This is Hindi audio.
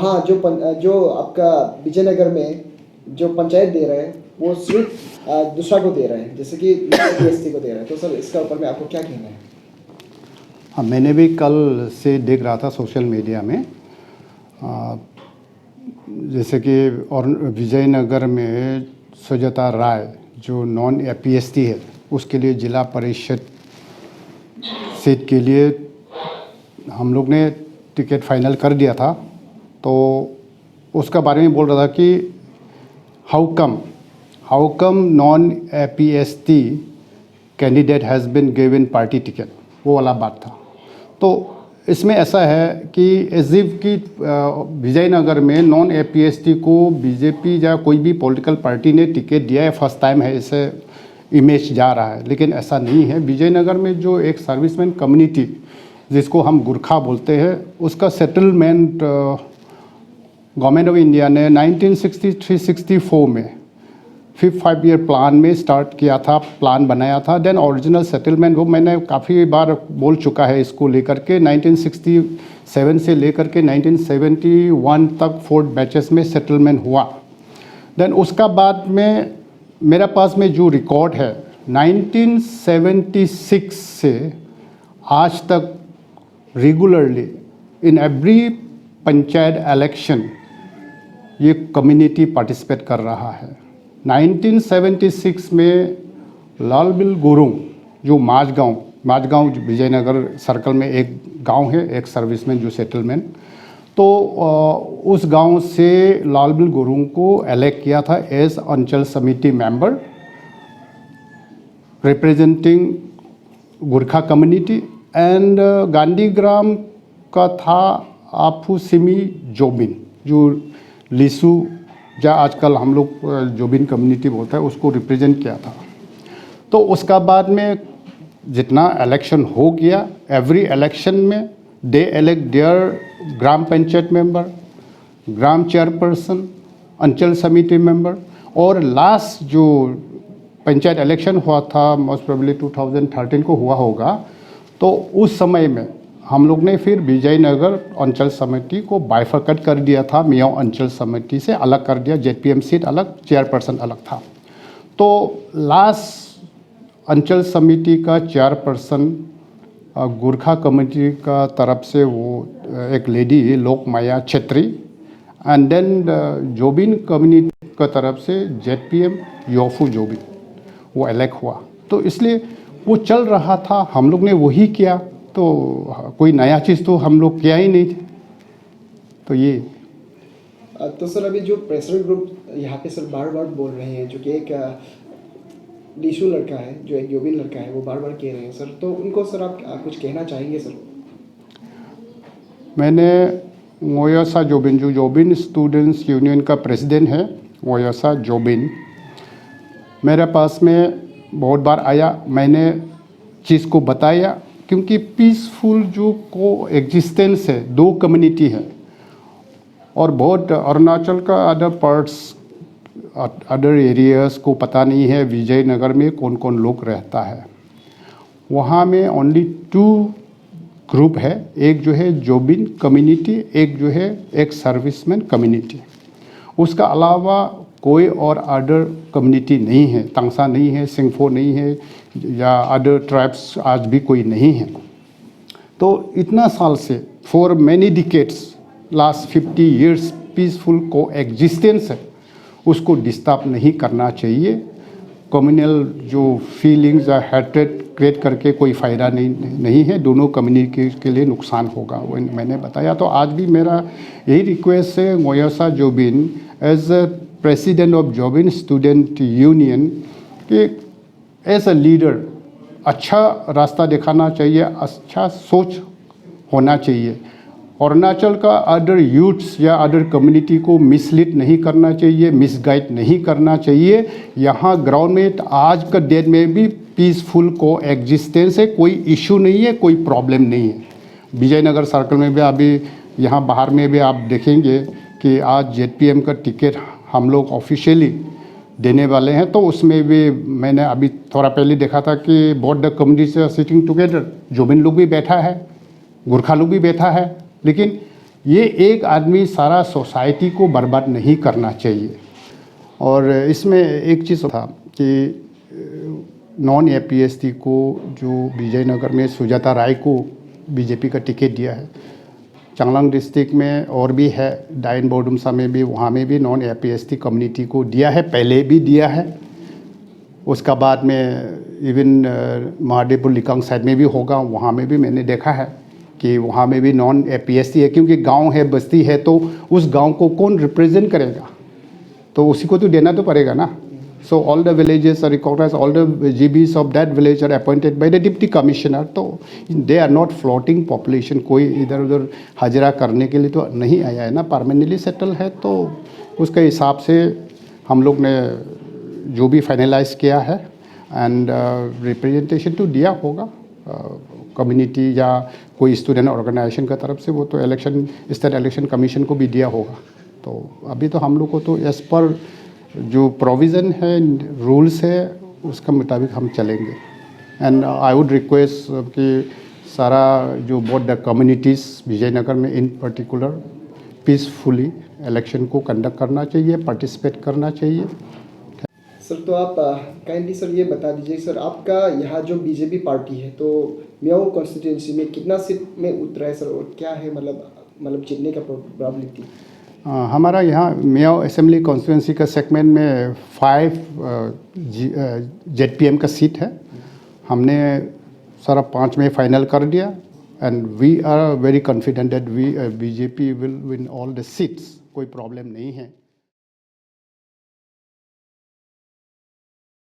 वहाँ जो आपका विजयनगर में जो पंचायत दे रहे हैं वो सिर्फ दूसरा को दे रहे हैं, जैसे कि PST को दे रहे हैं। तो सर इसका ऊपर में आपको क्या कहना है? हाँ, मैंने भी कल से देख रहा था सोशल मीडिया में, जैसे कि और विजयनगर में सुजाता राय जो नॉन PST है उसके लिए जिला परिषद सीट के लिए हम लोग ने टिकट फाइनल कर दिया था। तो उसका बारे में बोल रहा था कि how come non PST candidate has been given party ticket, वो वाला बात था। तो इसमें ऐसा है कि एजिव की विजयनगर में नॉन PST को बीजेपी या कोई भी पॉलिटिकल पार्टी ने टिकट दिया है, फर्स्ट टाइम है, इसे इमेज जा रहा है, लेकिन ऐसा नहीं है। विजयनगर में जो एक सर्विसमैन कम्युनिटी जिसको हम गुरखा बोलते हैं, उसका सेटलमेंट गवर्नमेंट ऑफ इंडिया ने 1963-64 में 5 ईयर प्लान में स्टार्ट किया था, प्लान बनाया था। देन ओरिजिनल सेटलमेंट वो मैंने काफ़ी बार बोल चुका है इसको लेकर के 1967 से लेकर के 1971 तक 4 बैचेस में सेटलमेंट हुआ। देन उसका बाद में मेरे पास में जो रिकॉर्ड है 1976 से आज तक regularly in every panchayat election ये कम्युनिटी पार्टिसिपेट कर रहा है। 1976 में लाल बिल गुरुंग जो माझगांव विजयनगर सर्कल में एक गांव है, एक सर्विसमैन जो सेटलमेंट, तो उस गांव से लाल बिल गुरुंग को इलेक्ट किया था एज अंचल samiti member representing Gurkha community. And Gandhigram का था आपू सिमी जोबिन जो लिसू या आजकल हम लोग जोबिन कम्युनिटी बोलता है उसको रिप्रेजेंट किया था। तो उसका बाद में जितना इलेक्शन हो गया, एवरी इलेक्शन में they elect their gram panchayat member, gram chairperson, anchal samiti member. और लास्ट जो पंचायत इलेक्शन हुआ था मोस्ट प्रोबेबली 2013 को हुआ होगा, तो उस समय में हम लोग ने फिर विजयनगर अंचल समिति को बाइफरकट कर दिया था, मियाँ अंचल समिति से अलग कर दिया, ZPM सीट अलग, चेयरपर्सन अलग था। तो लास्ट अंचल समिति का चेयरपर्सन गुरखा कम्युनिटी का तरफ से वो एक lady Lokmaya Chhetri, and then Jobin community का तरफ से ZPM योफू जोबिन वो इलेक्ट हुआ। तो इसलिए वो चल रहा था, हम लोग ने वही किया, तो कोई नया चीज़ तो हम लोग किया ही नहीं थे। तो ये तो सर अभी जो प्रेशर ग्रुप यहाँ पे सर बार बार बोल रहे हैं, जो कि एक डिशू लड़का है, जो एक जोबिन लड़का है, वो बार बार कह रहे हैं सर, तो उनको सर आप कुछ कहना चाहेंगे सर? मैंने मोयसा जोबिन जो जोबिन स्टूडेंट्स यूनियन का प्रेसिडेंट है, मोयसा जोबिन मेरे पास में बहुत बार आया, मैंने चीज़ को बताया, क्योंकि पीसफुल जो को एग्जिस्टेंस है, 2 कम्युनिटी है और बहुत अरुणाचल का अदर पार्ट्स अदर एरियाज़ को पता नहीं है विजयनगर में कौन कौन लोग रहता है। वहाँ में ओनली 2 ग्रुप है, एक जो है जोबिन कम्युनिटी, एक जो है एक सर्विसमैन कम्युनिटी। उसका अलावा कोई और अदर कम्युनिटी नहीं है, तंगसा नहीं है, सिंगफो नहीं है, या अदर ट्राइब्स आज भी कोई नहीं है। तो इतना साल से for many decades last 50 years peaceful को एग्जिस्टेंस है, उसको डिस्टर्ब नहीं करना चाहिए। कम्युनल जो फीलिंग्स या हैट्रेड क्रिएट करके कोई फ़ायदा नहीं है, दोनों कम्युनिटी के लिए नुकसान होगा, वो मैंने बताया। तो आज भी मेरा यही रिक्वेस्ट है Moysa Jobin as a president of Jobin student union कि एज अ लीडर अच्छा रास्ता दिखाना चाहिए, अच्छा सोच होना चाहिए। अरुणाचल का अदर यूथ्स या अदर कम्युनिटी को मिसलीड नहीं करना चाहिए, मिसगाइड नहीं करना चाहिए। यहाँ ग्राउंड में आज का डेट में भी पीसफुल को एग्जिस्टेंस है, कोई इशू नहीं है, कोई प्रॉब्लम नहीं है। विजयनगर सर्कल में भी अभी यहाँ बाहर में भी आप देखेंगे कि आज ZPM का टिकट हम लोग ऑफिशियली देने वाले हैं। तो उसमें भी मैंने अभी थोड़ा पहले देखा था कि both the communities are sitting together, जोबिन लोग भी बैठा है, गुरखा लोग भी बैठा है, लेकिन ये एक आदमी सारा सोसाइटी को बर्बाद नहीं करना चाहिए। और इसमें एक चीज़ था कि नॉन APST को जो विजयनगर में सुजाता राय को बीजेपी का टिकट दिया है, चांगलांग डिस्ट्रिक्ट में और भी है, डाइन बोडुमसा में भी, वहाँ में भी नॉन APST कम्युनिटी को दिया है, पहले भी दिया है। उसका बाद में इवन महादेवपुर लिकांग साइड में भी होगा, वहाँ में भी मैंने देखा है कि वहाँ में भी नॉन APST है, क्योंकि गांव है, बस्ती है, तो उस गांव को कौन रिप्रेजेंट करेगा, तो उसी को तो देना तो पड़ेगा ना। So all the villages are recognized, all the GBs of that village are appointed by the deputy commissioner. तो they are not floating population, कोई इधर उधर हाजिरा करने के लिए तो नहीं आया है ना, परमानेंटली सेटल है। तो उसके हिसाब से हम लोग ने जो भी फाइनलाइज किया है एंड रिप्रेजेंटेशन तो दिया होगा कम्युनिटी या कोई स्टूडेंट ऑर्गेनाइजेशन का तरफ से, वो तो इलेक्शन स्टेट इलेक्शन कमीशन को भी दिया होगा। तो अभी तो हम लोग को तो एज पर जो प्रोविज़न है, रूल्स है, उसके मुताबिक हम चलेंगे। एंड आई वुड रिक्वेस्ट कि सारा जो बोथ द कम्युनिटीज़ विजयनगर में इन पर्टिकुलर पीसफुली इलेक्शन को कंडक्ट करना चाहिए, पार्टिसिपेट करना चाहिए। सर, तो आप काइंडली सर ये बता दीजिए सर, आपका यहाँ जो बीजेपी पार्टी है तो मियाओ कॉन्स्टिट्यूंसी में कितना सीट में उतरा है सर, और क्या है मतलब जीतने का प्रोबेबिलिटी? हमारा यहाँ मियाओ असेंबली कॉन्स्टिट्यूंसी का सेगमेंट में 5 ZPM का सीट है। हमने सारा 5 में फाइनल कर दिया and we are very confident that BJP will win all the seats, कोई प्रॉब्लम नहीं है।